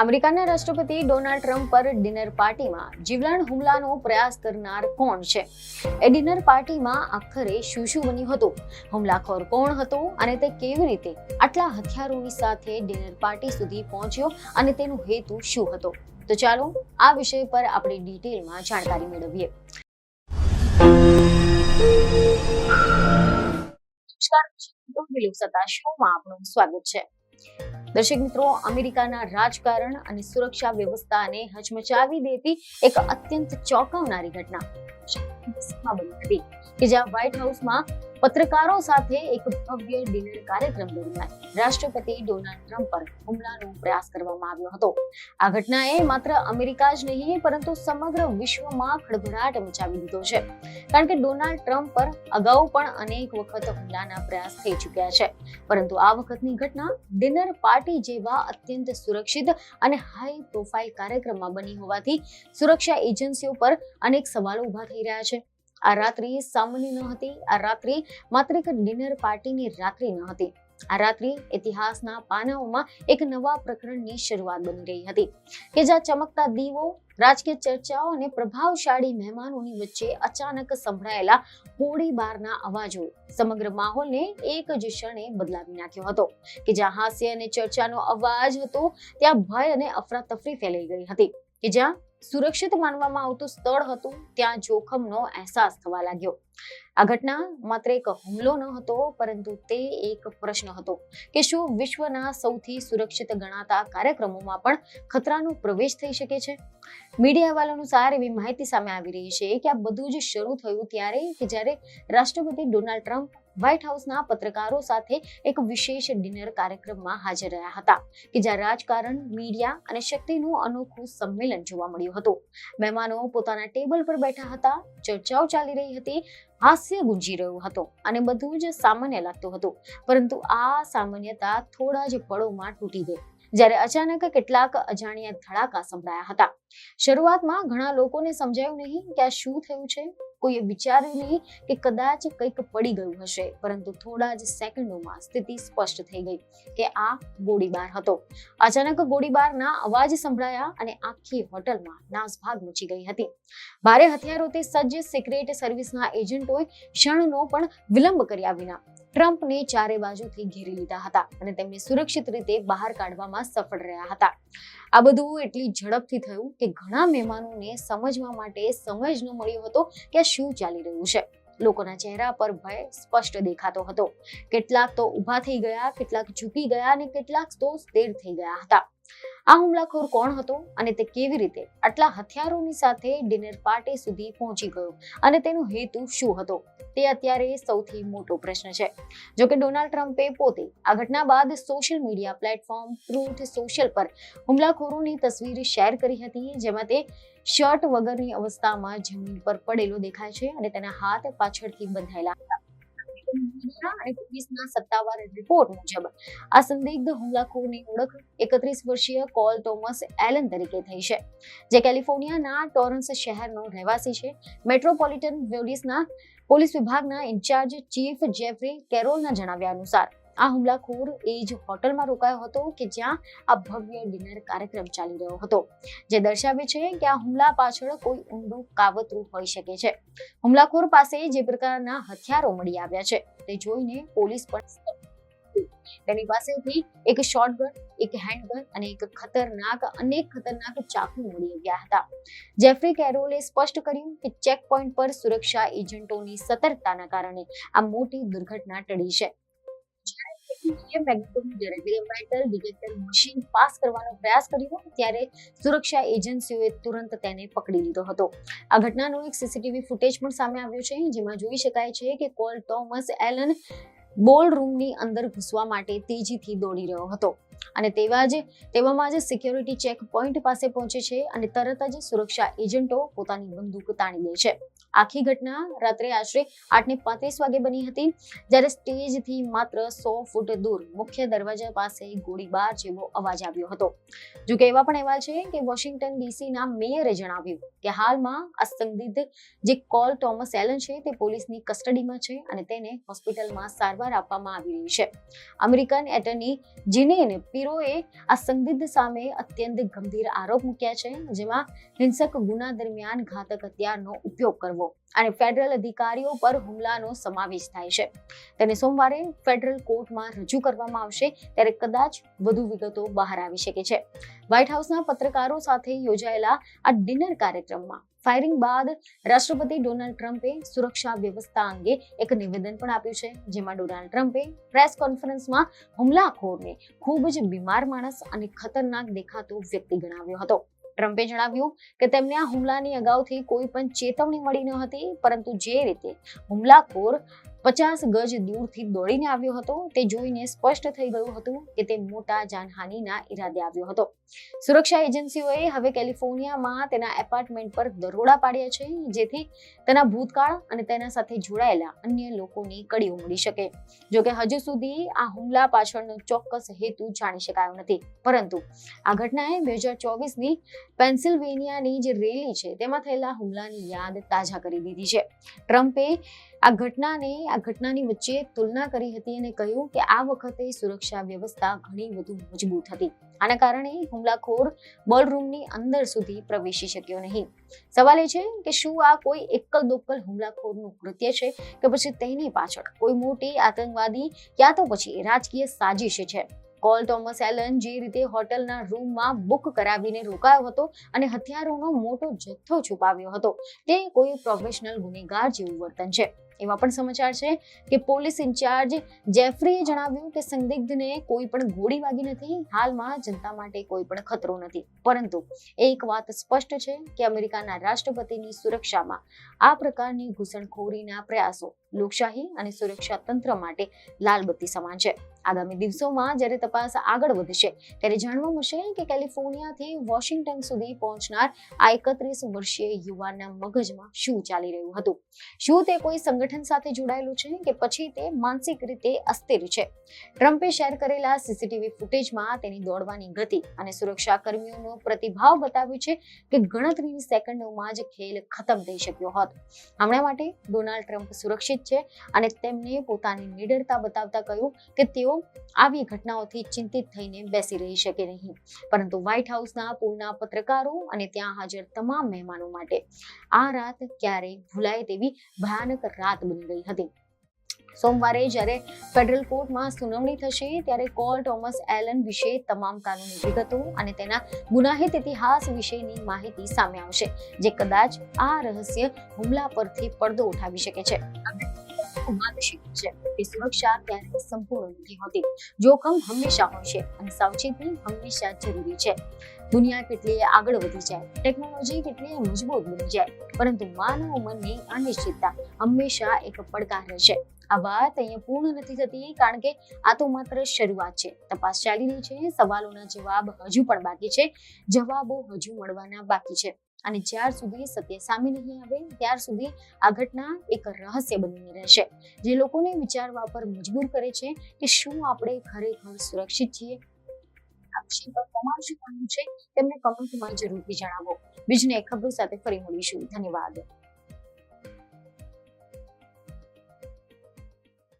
અમેરિકાના રાષ્ટ્રપતિ Donald Trump પર ડિનર પાર્ટીમાં જીવલેણ હુમલાનો પ્રયાસ કરનાર કોણ છે? એ ડિનર પાર્ટીમાં આખરે શું બન્યું હતું? હુમલાખોર કોણ હતો અને તે કેવી રીતે આટલા હથિયારોની સાથે ડિનર પાર્ટી સુધી પહોંચ્યો અને તેનો હેતુ શું હતો? તો ચાલો આ વિષય પર આપણે ડિટેલમાં જાણકારી મેળવીએ. શોમાં આપનું સ્વાગત છે. દર્શક મિત્રો, અમેરિકાના રાજકારણ અને સુરક્ષા વ્યવસ્થાને હચમચાવી દેતી એક અત્યંત ચોંકાવનારી ઘટના બની હતી કે જ્યાં વ્હાઇટ હાઉસમાં પત્રકારો સાથે એક ભવ્ય ડિનર કાર્યક્રમ દરમિયાન રાષ્ટ્રપતિ ડોનાલ્ડ ટ્રમ્પ પર હુમલાનો પ્રયાસ કરવામાં આવ્યો હતો. આ ઘટનાએ માત્ર અમેરિકા જ નહીં પરંતુ સમગ્ર વિશ્વમાં ખળભળાટ મચાવી દીધો છે, કારણ કે ડોનાલ્ડ ટ્રમ્પ પર અગાઉ પણ અનેક વખત હુમલાના પ્રયાસ થઈ ચૂક્યા છે, પરંતુ આ વખતની ઘટના ડિનર પાર્ટી જેવા અત્યંત સુરક્ષિત અને હાઈ પ્રોફાઇલ કાર્યક્રમમાં બની હોવાથી સુરક્ષા એજન્સીઓ પર અનેક સવાલો ઉભા થઈ રહ્યા છે. આ રાત્રિ સામાન્ય ન હતી. આ રાત્રિ માત્ર એક ડિનર પાર્ટીની રાત્રિ ન હતી. આ રાત્રિ ઇતિહાસના પાનાઓમાં એક નવા પ્રકરણની શરૂઆત બની રહી હતી કે જ્યાં ચમકતા દીવો, રાજકીય ચર્ચાઓ અને પ્રભાવશાળી મહેમાનોની વચ્ચે અચાનક સંભળાયેલા ગોળીબારના અવાજો સમગ્ર માહોલને એક જ ક્ષણે બદલાવી નાખ્યો હતો. કે જ્યાં હાસ્ય અને ચર્ચાનો અવાજ હતો, ત્યાં ભય અને અફરાતફરી ફેલાઈ ગઈ હતી. કે જ્યાં સુરક્ષિત માનવામાં આવતું સ્થળ હતું, ત્યાં જોખમનો અહેસાસ થવા લાગ્યો. આ ઘટના માત્ર એક હુમલો ન હતો, પરંતુ તે એક પ્રશ્ન હતો કે શું વિશ્વના સૌથી સુરક્ષિત ગણાતા કાર્યક્રમોમાં પણ ખતરાનો પ્રવેશ થઈ શકે છે? મીડિયા અહેવાલ અનુસાર એવી માહિતી સામે આવી રહી છે કે આ બધું જ શરૂ થયું ત્યારે કે જ્યારે રાષ્ટ્રપતિ ડોનાલ્ડ ટ્રમ્પ વ્હાઇટ હાઉસના પત્રકારો સાથે એક વિશેષ ડિનર કાર્યક્રમમાં હાજર રહ્યા હતા કે જ્યાં રાજકારણ, મીડિયા અને શક્તિનું અનોખું સંમેલન જોવા મળ્યું હતું. મહેમાનો પોતાના ટેબલ પર બેઠા હતા, ચર્ચાઓ ચાલી રહી હતી, હાસ્ય ગુંજી રહ્યું હતું અને બધું જ સામાન્ય લાગતું હતું. પરંતુ આ સામાન્યતા થોડા જ પળોમાં તૂટી ગઈ જ્યારે અચાનક કેટલાક અજાણ્યા ધડાકા સંભળાયા હતા. શરૂઆતમાં ઘણા લોકોને સમજાયું નહીં કે આ શું થયું છે. કોઈએ વિચાર્યું નહીં કે કદાચ કંઈક પડી ગયું હશે, પરંતુ થોડા જ સેકન્ડોમાં સ્થિતિ સ્પષ્ટ થઈ ગઈ કે આ ગોળીબાર હતો. અચાનક ગોળીબારના અવાજ સંભળાયા અને આખી હોટલમાં નાસભાગ મચી ગઈ હતી. ભારે હથિયારોથી સજ્જ સિક્રેટ સર્વિસના એજન્ટોએ ક્ષણનો પણ વિલંબ કર્યા વિના ટ્રમ્પને ચારે બાજુથી ઘેરી લીધા હતા અને તેમને સુરક્ષિત રીતે બહાર કાઢવામાં સફળ રહ્યા હતા. આ બધું એટલી ઝડપથી થયું કે ઘણા મહેમાનોને સમજવા માટે સમય જ ન મળ્યો હતો કે આ શું ચાલી રહ્યું છે. લોકોના ચહેરા પર ભય સ્પષ્ટ દેખાતો હતો. કેટલાક તો ઊભા થઈ ગયા, કેટલાક ઝૂકી ગયા અને કેટલાક તો સ્થિર થઈ ગયા હતા. આ હુમલાખોર કોણ હતો અને તે કેવી રીતે આટલા હથિયારોની સાથે ડિનર પાર્ટી સુધી પહોંચી ગયો અને તેનો હેતુ શું હતો, તે અત્યારે સૌથી મોટો પ્રશ્ન છે. જોકે ડોનાલ્ડ ટ્રમ્પે પોતે આ ઘટના બાદ social media platform truth social પર હુમલાખોરોની તસવીર શેર કરી હતી, જેમાં તે શર્ટ વગરની અવસ્થામાં જમીન પર પડેલો દેખાય છે અને તેના હાથ પાછળથી બંધાયેલા હતા. અને પોલીસના સત્તાવાર રિપોર્ટ મુજબ આ સંદિગ્ધ હુમલાખોરની ઓળખ 31 વર્ષીય કોલ ટોમસ એલન તરીકે થઈ છે, જે કેલિફોર્નિયાના ટોરન્સ શહેરનો રહેવાસી છે. મેટ્રોપોલિટન પોલીસ વિભાગના ઇન્ચાર્જ ચીફ જેફરી કેરોલના જણાવ્યા અનુસાર આ હુમલાખોર એ જ હોટલમાં રોકાયો હતો કે જ્યાં આ ભવ્ય ડિનર કાર્યક્રમ ચાલી રહ્યો હતો, જે દર્શાવે છે કે આ હુમલા પાછળ કોઈ ઊંડું કાવતરું હોઈ શકે છે. હુમલાખોર પાસે જે પ્રકારના હથિયારો મળી આવ્યા છે તે જોઈને પોલીસ પણ તેની પાસેથી એક શોટગન, એક હેન્ડગન અને અનેક ખતરનાક ચાકુ મળી આવ્યા હતા. જેફરી કેરોલે સ્પષ્ટ કર્યું કે ચેક પોઈન્ટ પર સુરક્ષા એજન્ટોની સતર્કતાના કારણે આ મોટી દુર્ઘટના ટળી છે. મેટલ ડિટેક્ટર મશીન પાસ કરવાનો પ્રયાસ કર્યો ત્યારે સુરક્ષા એજન્સીઓએ તુરંત તેને પકડી લીધો હતો. આ ઘટનાનો એક સીસીટીવી ફૂટેજ પણ સામે આવ્યો છે, જેમાં જોઈ શકાય છે કે કોલ ટોમસ એલન બોલ રૂમની અંદર ઘૂસવા માટે તેજીથી દોડી રહ્યો હતો અને તેવામાં જ સિક્યોરિટી ચેક પોઈન્ટ પાસે પહોંચે છે અને તરત જ સુરક્ષા એજન્ટો પોતાની બંદૂક તાણી દે છે. આખી ઘટના રાત્રે આશરે 8:35 વાગે બની હતી, જ્યારે સ્ટેજથી માત્ર 100 ફૂટ દૂર મુખ્ય દરવાજા પાસે ગોળીબાર જેવો અવાજ આવ્યો હતો. જોકે એવા પણ અહેવાલ છે કે વોશિંગ્ટન ડીસીના મેયરે જણાવ્યું કે હાલમાં આ સંદિગ્ધ જે કોલ ટોમસ એલન છે તે પોલીસની કસ્ટડીમાં છે અને તેને હોસ્પિટલમાં સારવાર આપવામાં આવી રહી છે. અમેરિકન એટર્ની જીનેને પીરોએ આ સંદિગ્ધ સામે અત્યંત ગંભીર આરોપ મૂક્યા છે, જેમાં હિંસક ગુના દરમિયાન ઘાતક હથિયારનો ઉપયોગ કરવો અને ફેડરલ અધિકારીઓ પર હુમલાનો સમાવેશ થાય છે. તેને સોમવારે ફેડરલ કોર્ટમાં રજૂ કરવામાં આવશે, ત્યારે કદાચ વધુ વિગતો બહાર આવી શકે છે. વ્હાઇટ હાઉસના પત્રકારો સાથે યોજાયેલા આ ડિનર કાર્યક્રમમાં ફાયરિંગ બાદ રાષ્ટ્રપતિ ડોનાલ્ડ ટ્રમ્પે સુરક્ષા વ્યવસ્થા અંગે એક નિવેદન પણ આપ્યું છે, જેમાં ડોનાલ્ડ ટ્રમ્પે પ્રેસ કોન્ફરન્સમાં હુમલાખોરને ખૂબ જ બીમાર માણસ અને ખતરનાક દેખાતો વ્યક્તિ ગણાવ્યો હતો. ટ્રમ્પે જણાવ્યું કે તેમને આ હુમલાની અગાઉથી કોઈ પણ ચેતવણી મળી ન હતી, પરંતુ જે રીતે હુમલાખોર 50 ગજ દૂરથી દોડીને આવ્યો હતો તે જોઈને સ્પષ્ટ થઈ ગયું હતું કે તે મોટા જાનહાનિના ઈરાદે આવ્યો હતો. સુરક્ષા એજન્સીઓએ હવે કેલિફોર્નિયામાં તેના એપાર્ટમેન્ટ પર દરોડા પાડ્યા છે, જેથી તેના ભૂતકાળ અને તેના સાથે જોડાયેલા અન્ય લોકોની કડીઓ મળી શકે. જોકે હજુ સુધી આ હુમલા પાછળનો ચોક્કસ હેતુ જાણી શકાયો નથી, પરંતુ આ ઘટનાએ 2024ની પેન્સિલ્વેનિયાની જે રેલી છે તેમાં થયેલા હુમલાની યાદ તાજા કરી દીધી છે. ટ્રમ્પે આ ઘટનાની વચ્ચે તુલના કરી હતી અને કહ્યું કે આ વખતે સુરક્ષા વ્યવસ્થા ઘણી વધુ મજબૂત હતી. આના કારણે હુમલાખોર બોલરૂમની અંદર સુધી પ્રવેશી શક્યો નહીં. સવાલ એ છે કે શું આ કોઈ એકલ દોકલ હુમલાખોરનું કૃત્ય છે કે પછી તેની પાછળ કોઈ મોટી આતંકવાદી યા તો પછી રાજકીય સાજિશ છે. કોલ થોમસ એલન જે રીતે હોટલના રૂમમાં બુક કરાવીને રોકાયો હતો અને હથિયારોનો મોટો જથ્થો છુપાવ્યો હતો, તે કોઈ પ્રોફેશનલ ગુનેગાર જેવું વર્તન છે. એવા પણ સમાચાર છે કે પોલીસ ઇન્ચાર્જ જેફરીએ જણાવ્યું કે સંદિગ્ધને કોઈ પણ ગોળી વાગી નથી. હાલમાં જનતા માટે કોઈ પણ ખતરો નથી, પરંતુ એક વાત સ્પષ્ટ છે કે અમેરિકાના રાષ્ટ્રપતિની સુરક્ષામાં આ પ્રકારની ઘૂસણખોરીના પ્રયાસો લોકશાહી અને સુરક્ષા તંત્ર માટે લાલબત્તી સમાન છે. આગામી દિવસોમાં જ્યારે તપાસ આગળ વધશે ત્યારે જાણવા મળશે કે કેલિફોર્નિયાથી વોશિંગ્ટન સુધી પહોંચનાર આ 31 વર્ષીય યુવાનના મગજમાં શું ચાલી રહ્યું હતું. શું તે કોઈ સંગઠન સાથે જોડાયેલું છે કે પછી તે માનસિક રીતે અસ્થિર છે? ટ્રમ્પે શેર કરેલા સીસીટીવી ફૂટેજમાં તેની દોડવાની ગતિ અને સુરક્ષા કર્મીઓનો પ્રતિભાવ બતાવ્યું છે કે ગણતરીની સેકન્ડોમાં જ ખેલ ખતમ થઈ શક્યો હોત. હમણાં માટે ડોનાલ્ડ ટ્રમ્પ સુરક્ષિત છે અને તેમને પોતાની નિડરતા બતાવતા કહ્યું કે તેઓ આવી ઘટનાઓથી ચિંતિત થઈને બેસી રહી શકે નહીં. પરંતુ વ્હાઇટ હાઉસના પૂરના પત્રકારો અને ત્યાં હાજર તમામ મહેમાનો માટે આ રાત ક્યારેય ભૂલાય તેવી ભયાનક રાત બની ગઈ હતી. સોમવારે જ્યારે ફેડરલ કોર્ટમાં સુનાવણી થશે ત્યારે કોલ થોમસ એલન વિશે તમામ કાનૂની વિગતો અને તેના ગુનાહિત ઇતિહાસ વિશેની માહિતી સામે આવશે, જે કદાચ આ રહસ્ય હુમલા પરથી પડદો ઉઠાવી શકે છે. સુરક્ષા ક્યારેય સંપૂર્ણ નથી હોતી. જોખમ હંમેશા હોય છે અને સાવચેતી હંમેશા જરૂરી છે. દુનિયા કેટલી આગળ વધી જાય, ટેકનોલોજી કેટલી મજબૂત બની જાય, પરંતુ માનવ મનની અનિશ્ચિતતા હંમેશા એક પડકાર રહેશે. આ વાત અહીંયા પૂર્ણ નથી થતી, કારણ કે આ તો માત્ર શરૂઆત છે. તપાસ ચાલી રહી છે, સવાલોના જવાબ હજુ પણ બાકી છે, જવાબો હજુ મળવાના બાકી છે. અને જ્યાર સુધી સત્ય સામે નહીં આવે ત્યાર સુધી આ ઘટના એક રહસ્ય બનીને રહેશે, જે લોકોને વિચારવા પર મજબૂર કરે છે કે શું આપણે ખરેખર સુરક્ષિત છીએ. આ વિષય પર તમારું શું માનવું છે તેમને કમેન્ટમાં જરૂરથી જણાવો. બીજને ખબરો સાથે ફરી મળીશું. ધન્યવાદ.